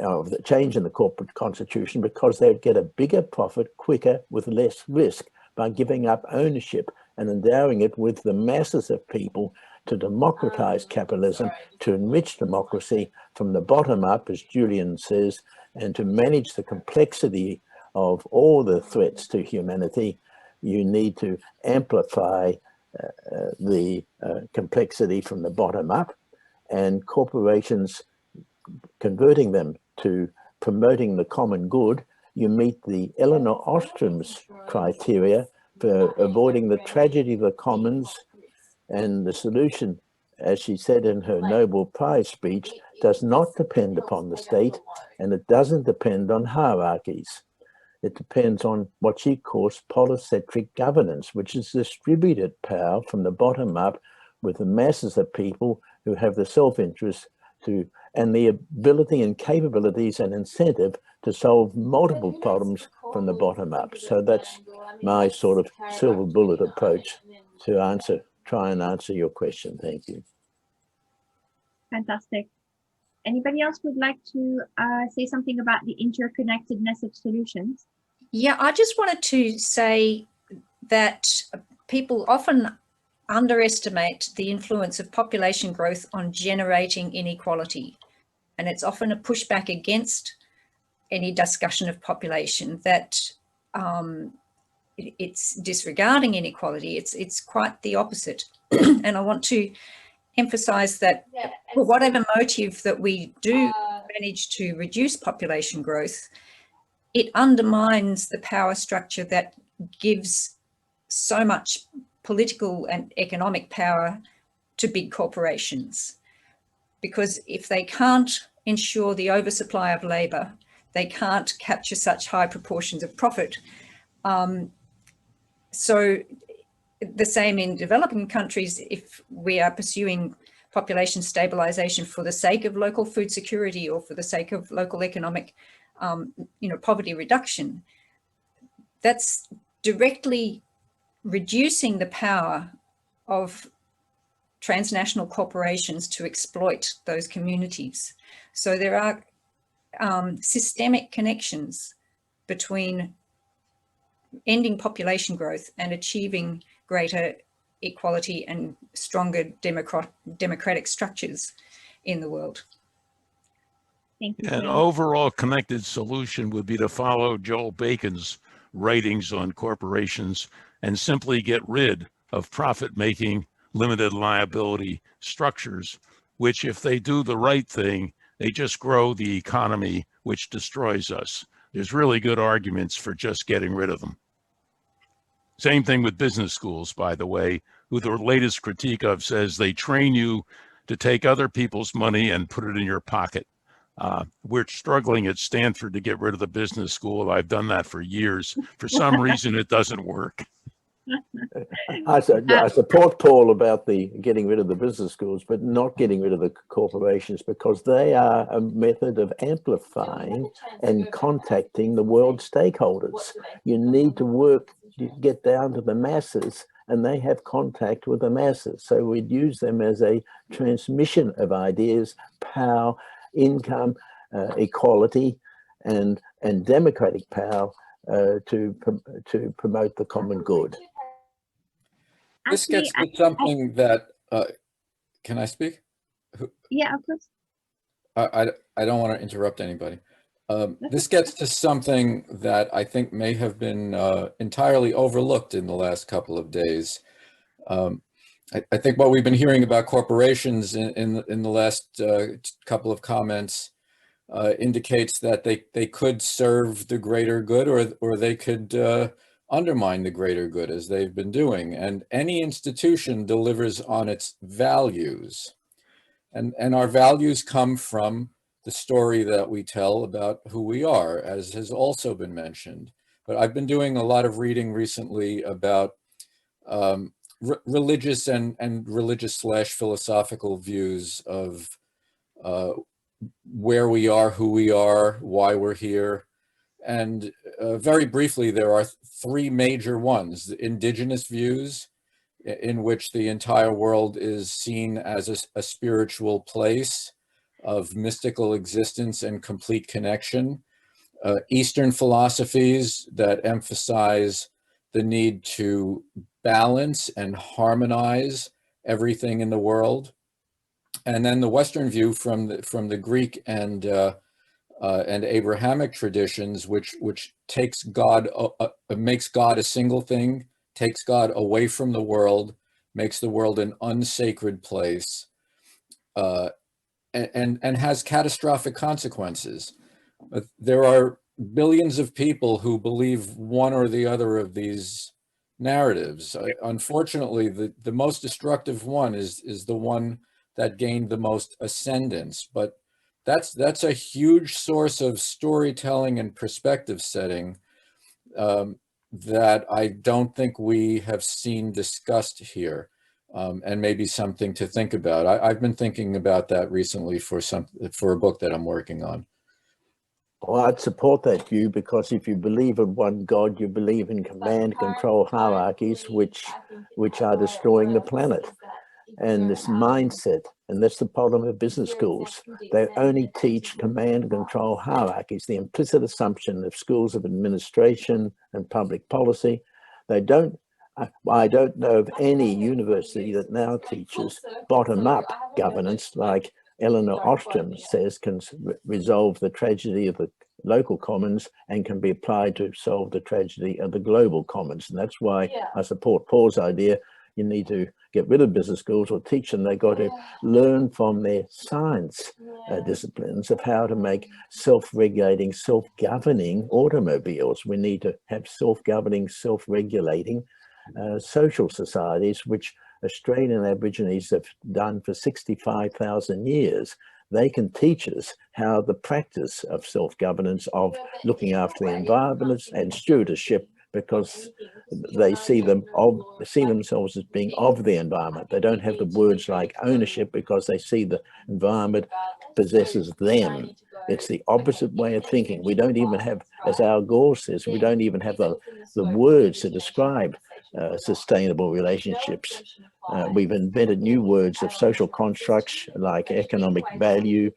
of the change in the corporate constitution, because they'd get a bigger profit quicker with less risk by giving up ownership and endowing it with the masses of people to democratize capitalism, to enrich democracy from the bottom up, as Julian says, and to manage the complexity of all the threats to humanity. You need to amplify the complexity from the bottom up, and corporations converting them to promoting the common good. You meet the Eleanor Ostrom's criteria for avoiding the tragedy of the commons, and the solution, as she said in her Nobel Prize speech, does not depend upon the state, and it doesn't depend on hierarchies. It depends on what she calls polycentric governance, which is distributed power from the bottom up with the masses of people who have the self-interest to, and the ability and capabilities and incentive to solve multiple problems from the bottom up. So that's my sort of silver bullet approach to try and answer your question. Thank you. Fantastic. Anybody else would like to say something about the interconnectedness of solutions? Yeah, I just wanted to say that people often underestimate the influence of population growth on generating inequality. And it's often a pushback against any discussion of population, that it's disregarding inequality. It's quite the opposite. And I want to emphasize that for whatever motive that we do manage to reduce population growth, it undermines the power structure that gives so much political and economic power to big corporations. Because if they can't ensure the oversupply of labor, They can't capture such high proportions of profit. So the same in developing countries, if we are pursuing population stabilization for the sake of local food security or for the sake of local economic, poverty reduction, that's directly reducing the power of transnational corporations to exploit those communities. So there are systemic connections between ending population growth and achieving greater equality and stronger democratic structures in the world. Thank you. An overall connected solution would be to follow Joel Bacon's writings on corporations and simply get rid of profit-making, limited liability structures, which, if they do the right thing, they just grow the economy, which destroys us. There's really good arguments for just getting rid of them. Same thing with business schools, by the way, who the latest critique of says they train you to take other people's money and put it in your pocket. We're struggling at Stanford to get rid of the business school. I've done that for years. For some reason, it doesn't work. I support Paul about the getting rid of the business schools, but not getting rid of the corporations, because they are a method of amplifying and contacting the world stakeholders. You need to work, you get down to the masses, and they have contact with the masses. So we'd use them as a transmission of ideas, power, income, equality, and democratic power to promote the common good. This gets to something that, can I speak? Yeah, of course. I don't want to interrupt anybody. This gets to something that I think may have been entirely overlooked in the last couple of days. I think what we've been hearing about corporations in the last couple of comments indicates that they could serve the greater good, or they could undermine the greater good, as they've been doing. And any institution delivers on its values. And our values come from the story that we tell about who we are, as has also been mentioned. But I've been doing a lot of reading recently about religious and religious/philosophical views of where we are, who we are, why we're here. And very briefly, there are three major ones: the indigenous views, in which the entire world is seen as a spiritual place of mystical existence and complete connection. Eastern philosophies that emphasize the need to balance and harmonize everything in the world. And then the Western view from the Greek and Abrahamic traditions, which takes God, makes God a single thing, takes God away from the world, makes the world an unsacred place, and has catastrophic consequences. There are billions of people who believe one or the other of these narratives. Unfortunately, the most destructive one is the one that gained the most ascendance, but that's a huge source of storytelling and perspective setting that I don't think we have seen discussed here, and maybe something to think about. I've been thinking about that recently for a book that I'm working on. Well, I'd support that view, because if you believe in one God, you believe in command control hierarchies, which are destroying the planet. And this mindset, and that's the problem of business schools. They only teach command and control hierarchies, the implicit assumption of schools of administration and public policy. They don't, I don't know of any university that now teaches bottom-up governance, like Eleanor Ostrom says can resolve the tragedy of the local commons and can be applied to solve the tragedy of the global commons. And that's why I support Paul's idea. You need to get rid of business schools or teach them. They've got to learn from their science disciplines of how to make self-regulating, self-governing automobiles. We need to have self-governing, self-regulating social societies, which Australian Aborigines have done for 65,000 years. They can teach us how the practice of self-governance, of looking after the environment and stewardship, because they see themselves as being of the environment. They don't have the words like ownership because they see the environment possesses them. It's the opposite way of thinking. We don't even have, as Al Gore says, we don't even have the words to describe sustainable relationships. We've invented new words of social constructs like economic value,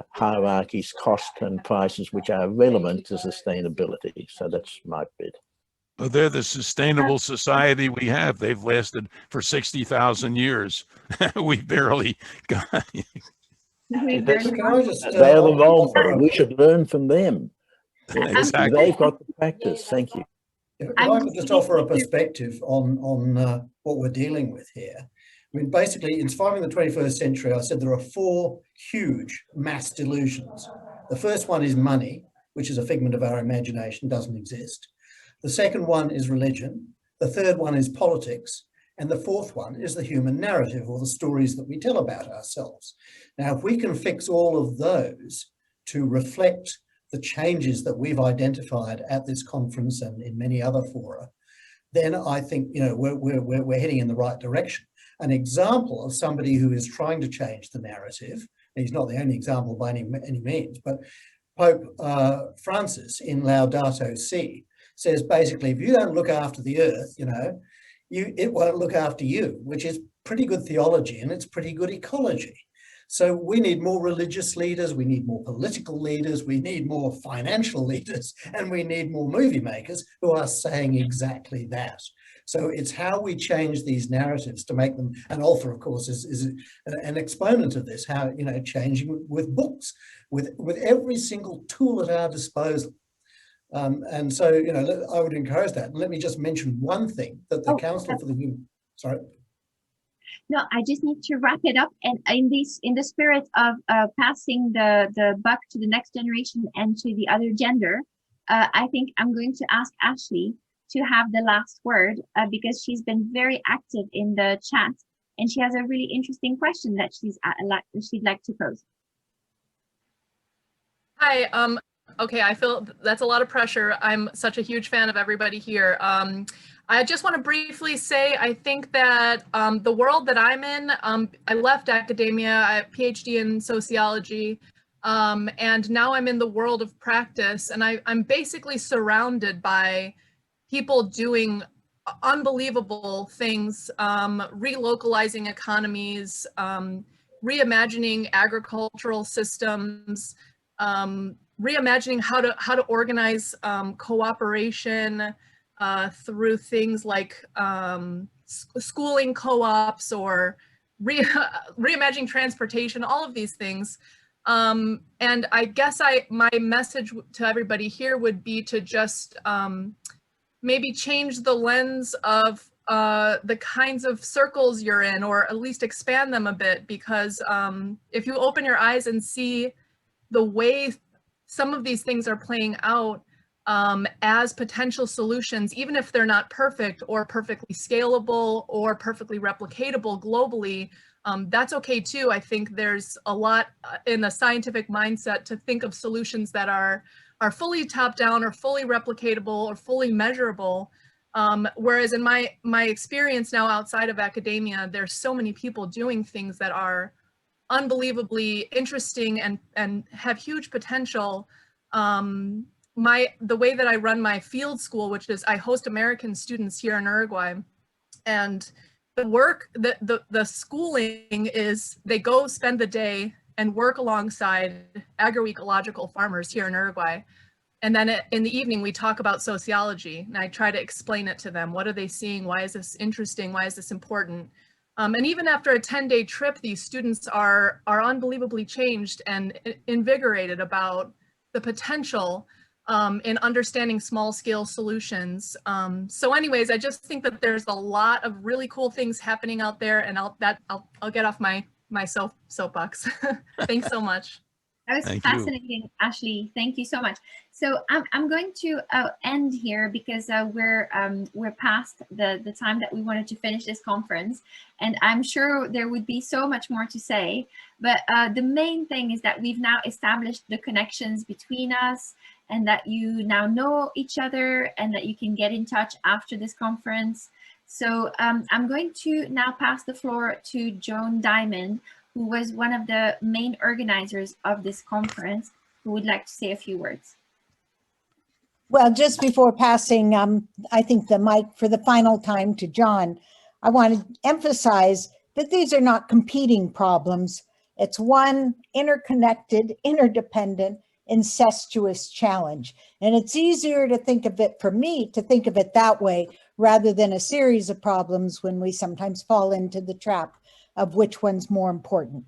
hierarchies, cost and prices, which are relevant to sustainability. So that's my bit. Well, they're the sustainable society we have. They've lasted for 60,000 years. We barely got. They're the role model. We should learn from them. Exactly. They've got the practice. Thank you. If I could just offer a perspective on what we're dealing with here. I mean, basically, in surviving the 21st century, I said there are 4 huge mass delusions. The first one is money, which is a figment of our imagination, doesn't exist. The second one is religion. The third one is politics. And the fourth one is the human narrative, or the stories that we tell about ourselves. Now, if we can fix all of those to reflect the changes that we've identified at this conference and in many other fora, then I think, you know, we're heading in the right direction. An example of somebody who is trying to change the narrative, and he's not the only example by any means, but Pope Francis in Laudato Si says basically, if you don't look after the earth, you know, it won't look after you, which is pretty good theology and it's pretty good ecology. So we need more religious leaders, we need more political leaders, we need more financial leaders, and we need more movie makers who are saying exactly that. So it's how we change these narratives to make them, and Olfa, of course, is an exponent of this, how, you know, changing with books, with every single tool at our disposal. And so, you know, I would encourage that. And let me just mention one thing that the Council for the Human, sorry. No, I just need to wrap it up. And in the spirit of passing the buck to the next generation and to the other gender, I think I'm going to ask Ashley to have the last word because she's been very active in the chat and she has a really interesting question that she'd like to pose. Hi. Okay, I feel that's a lot of pressure. I'm such a huge fan of everybody here. I just want to briefly say, I think that the world that I'm in, I left academia, I have a PhD in sociology, and now I'm in the world of practice, and I'm basically surrounded by people doing unbelievable things, relocalizing economies, reimagining agricultural systems, reimagining how to organize cooperation through things like schooling co-ops or reimagining transportation, all of these things. And I guess my message to everybody here would be to just maybe change the lens of the kinds of circles you're in, or at least expand them a bit, because if you open your eyes and see the way some of these things are playing out as potential solutions, even if they're not perfect or perfectly scalable or perfectly replicatable globally, that's okay too. I think there's a lot in the scientific mindset to think of solutions that are fully top down or fully replicatable or fully measurable. Whereas in my experience now outside of academia, there's so many people doing things that are unbelievably interesting and have huge potential. The way that I run my field school, which is I host American students here in Uruguay, and the work, the schooling is they go spend the day and work alongside agroecological farmers here in Uruguay. And then in the evening, we talk about sociology, and I try to explain it to them. What are they seeing? Why is this interesting? Why is this important? And even after a 10-day trip, these students are unbelievably changed and invigorated about the potential in understanding small-scale solutions. So anyways, I just think that there's a lot of really cool things happening out there, and I'll get off my soapbox. Thanks so much. That was Thank you. fascinating, Ashley. Thank you so much. So I'm going to end here because we're past the time that we wanted to finish this conference, and I'm sure there would be so much more to say. But the main thing is that we've now established the connections between us, and that you now know each other, and that you can get in touch after this conference. So I'm going to now pass the floor to Joan Diamond, who was one of the main organizers of this conference, who would like to say a few words. Well, just before passing, I think the mic for the final time to John, I want to emphasize that these are not competing problems. It's one interconnected, interdependent, incestuous challenge. And it's easier to think of it, for me, to think of it that way, rather than a series of problems when we sometimes fall into the trap of which one's more important.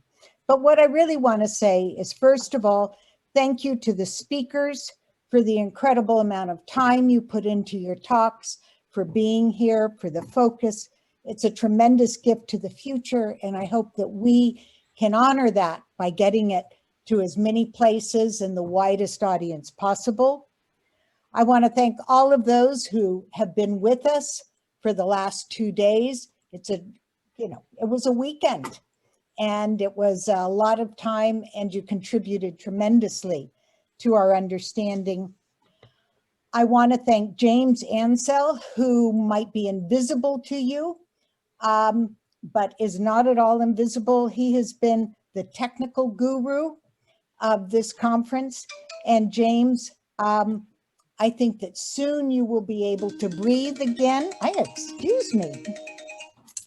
But what I really want to say is, first of all, thank you to the speakers for the incredible amount of time you put into your talks, for being here, for the focus. It's a tremendous gift to the future, and I hope that we can honor that by getting it to as many places and the widest audience possible. I want to thank all of those who have been with us for the last 2 days. It was a weekend, and it was a lot of time, and you contributed tremendously to our understanding. I want to thank James Ansell, who might be invisible to you, but is not at all invisible. He has been the technical guru of this conference. And James, I think that soon you will be able to breathe again. Excuse me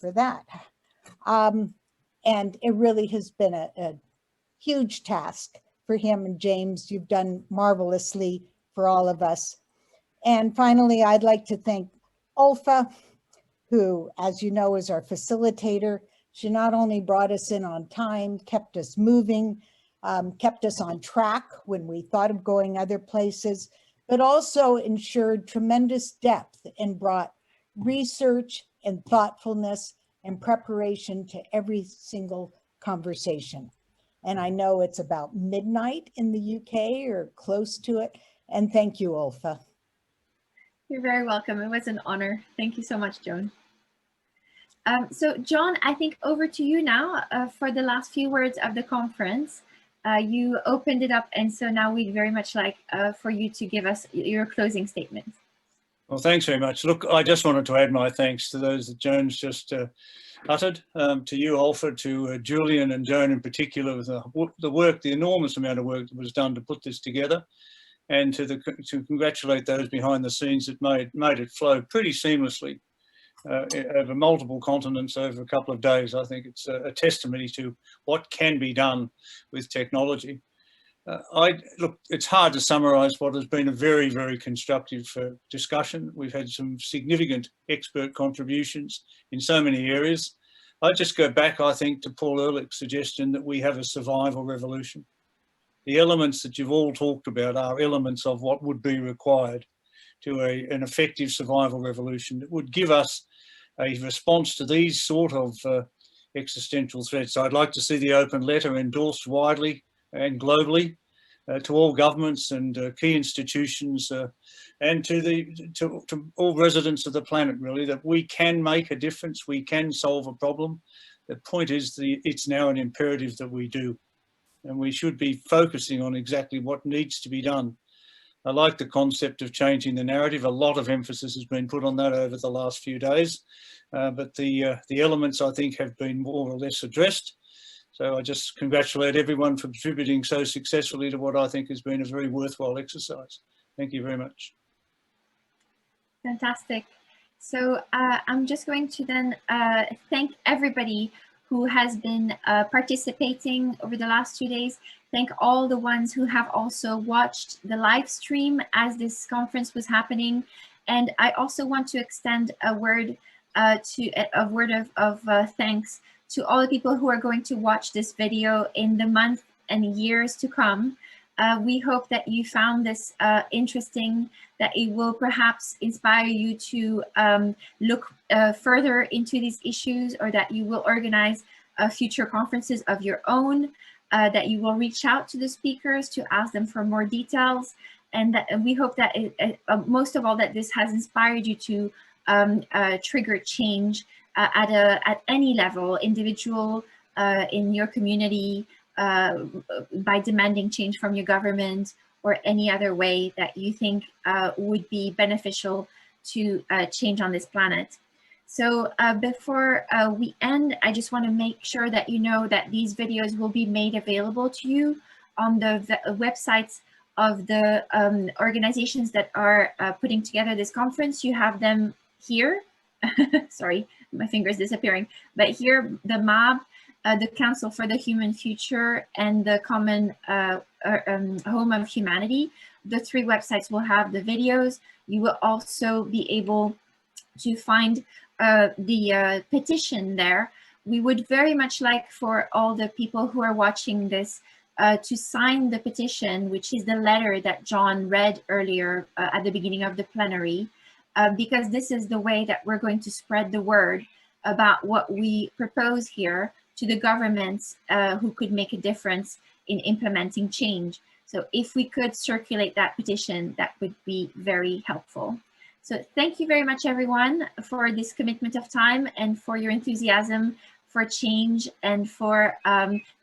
for that. And it really has been a huge task for him. And James, you've done marvelously for all of us. And finally, I'd like to thank Olfa, who, as you know, is our facilitator. She not only brought us in on time, kept us moving, kept us on track when we thought of going other places, but also ensured tremendous depth and brought research and thoughtfulness and preparation to every single conversation. And I know it's about midnight in the UK or close to it. And thank you, Olfa. You're very welcome. It was an honor. Thank you so much, Joan. So John, I think over to you now for the last few words of the conference. You opened it up, and so now we'd very much like for you to give us your closing statement. Well, thanks very much. Look, I just wanted to add my thanks to those that Joan's just uttered, to you, Olfa, to Julian and Joan in particular, with the enormous amount of work that was done to put this together, and to congratulate those behind the scenes that made it flow pretty seamlessly over multiple continents over a couple of days. I think it's a testimony to what can be done with technology. Look, it's hard to summarise what has been a very, very constructive discussion. We've had some significant expert contributions in so many areas. I just go back, I think, to Paul Ehrlich's suggestion that we have a survival revolution. The elements that you've all talked about are elements of what would be required to an effective survival revolution that would give us a response to these sort of existential threats. I'd like to see the open letter endorsed widely and globally to all governments and key institutions and to all residents of the planet, really, that we can make a difference, we can solve a problem. The point is it's now an imperative that we do, and we should be focusing on exactly what needs to be done. I like the concept of changing the narrative. A lot of emphasis has been put on that over the last few days, but the elements, I think, have been more or less addressed. So I just congratulate everyone for contributing so successfully to what I think has been a very worthwhile exercise. Thank you very much. Fantastic. So I'm just going to then thank everybody who has been participating over the last 2 days. Thank all the ones who have also watched the live stream as this conference was happening. And I also want to extend a word of thanks to all the people who are going to watch this video in the month and years to come. We hope that you found this interesting, that it will perhaps inspire you to look further into these issues, or that you will organize future conferences of your own. that you will reach out to the speakers to ask them for more details. And that we hope that most of all that this has inspired you to trigger change at any level, individual, in your community, by demanding change from your government, or any other way that you think would be beneficial to change on this planet. So before we end, I just want to make sure that you know that these videos will be made available to you on the websites of the organizations that are putting together this conference. You have them here. Sorry, my finger's disappearing. But here, the MAB, the Council for the Human Future, and the Common Home of Humanity. The three websites will have the videos. You will also be able to find the petition there. We would very much like for all the people who are watching this to sign the petition, which is the letter that John read earlier at the beginning of the plenary, because this is the way that we're going to spread the word about what we propose here to the governments who could make a difference in implementing change. So if we could circulate that petition, that would be very helpful. So thank you very much, everyone, for this commitment of time and for your enthusiasm for change and for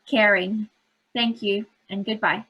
caring. Thank you and goodbye.